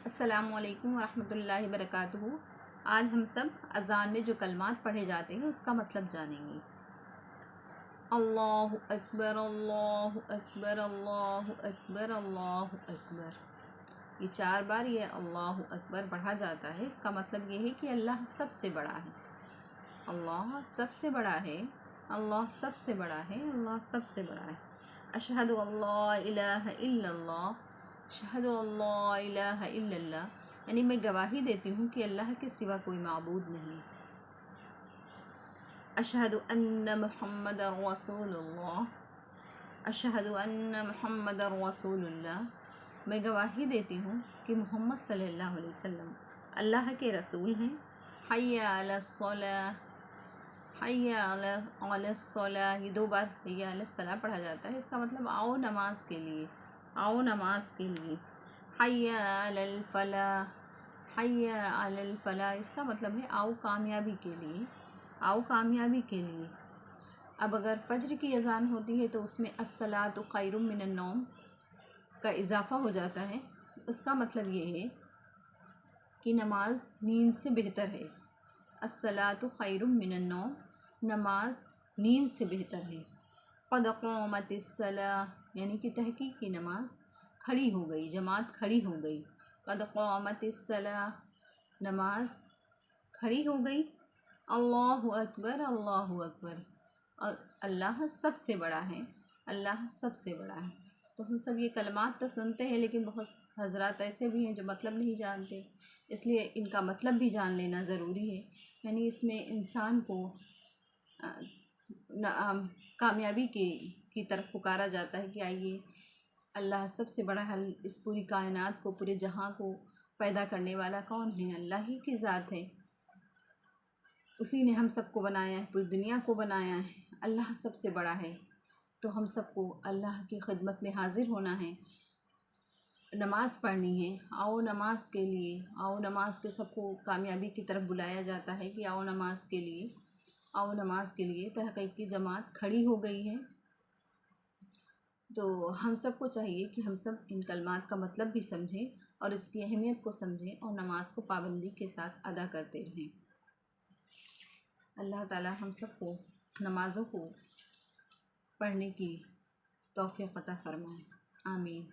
अस्सलामुअलैकुम वरहमतुल्लाहि वबरकातुहू। आज हम सब अज़ान में जो कलमात पढ़े जाते हैं उसका मतलब जानेंगे। अल्लाहु अकबर, अल्लाहु अकबर, अल्लाहु अकबर, अल्लाहु अकबर। ये 4 बार ये अल्लाहु अकबर पढ़ा जाता है। इसका मतलब ये है कि अल्लाह सबसे बड़ा है, अल्लाह सबसे बड़ा है, अल्लाह सबसे बड़ा है, अल्लाह सबसे बड़ा है। अशहदु अल्ला इलाहा इल्लल्लाह, अशहदु अल्ला इलाहा इल्लल्लाह, यानी मैं गवाही देती हूँ कि अल्लाह के सिवा कोई माबूद नहीं। अशहदु अन्न मुहम्मदर रसूलुल्लाह, अशहदु अन्न मुहम्मदर रसूलुल्लाह, मैं गवाही देती हूँ कि मोहम्मद सल्लल्लाहु अलैहि वसल्लम अल्लाह के रसूल हैं। हय्या अलस्सलाह, हय्या अलस्सलाह, ये 2 बार हय्या अलस्सलाह पढ़ा जाता है। इसका मतलब आओ नमाज के लिए, आओ नमाज के लिए। हय्या अलल फलाह, हय्या अलल फलाह, इसका मतलब है आओ कामयाबी के लिए, आओ कामयाबी के लिए। अब अगर फ़ज्र की अज़ान होती है तो उसमें अस्सलातु खैरुम मिनन नौम का इजाफ़ा हो जाता है। उसका मतलब ये है कि नमाज नींद से बेहतर है। अस्सलातु खैरुम मिनन नौम, नमाज नींद से बेहतर है। क़द क़ामतिस्सलाह, यानी कि तहक़ीक़ की नमाज खड़ी हो गई, जमात खड़ी हो गई। क़द क़ामतिस्सलाह, नमाज खड़ी हो गई। अल्लाहु अकबर, अल्लाहु अकबर, अल्लाह सबसे बड़ा है, अल्लाह सबसे बड़ा है। तो हम सब ये कलमात तो सुनते हैं, लेकिन बहुत हज़रात ऐसे भी हैं जो मतलब नहीं जानते, इसलिए इनका मतलब भी जान लेना ज़रूरी है। यानी इसमें इंसान को कामयाबी की तरफ पुकारा जाता है कि आइए, अल्लाह सबसे बड़ा है। इस पूरी कायनात को, पूरे जहां को पैदा करने वाला कौन है? अल्लाह ही की ज़ात है। उसी ने हम सबको बनाया है, पूरी दुनिया को बनाया है। अल्लाह सबसे बड़ा है। तो हम सबको अल्लाह की खिदमत में हाज़िर होना है, नमाज़ पढ़नी है। आओ नमाज के लिए, आओ नमाज के, सबको कामयाबी की तरफ बुलाया जाता है कि आओ नमाज के लिए, आओ नमाज के लिए। तहक़ीक़ की जमात खड़ी हो गई है। तो हम सबको चाहिए कि हम सब इन कलमात का मतलब भी समझें और इसकी अहमियत को समझें और नमाज को पाबंदी के साथ अदा करते रहें। अल्लाह ताला हम सबको नमाज़ों को पढ़ने की तौफ़ीक़ अता फ़रमाए। आमीन।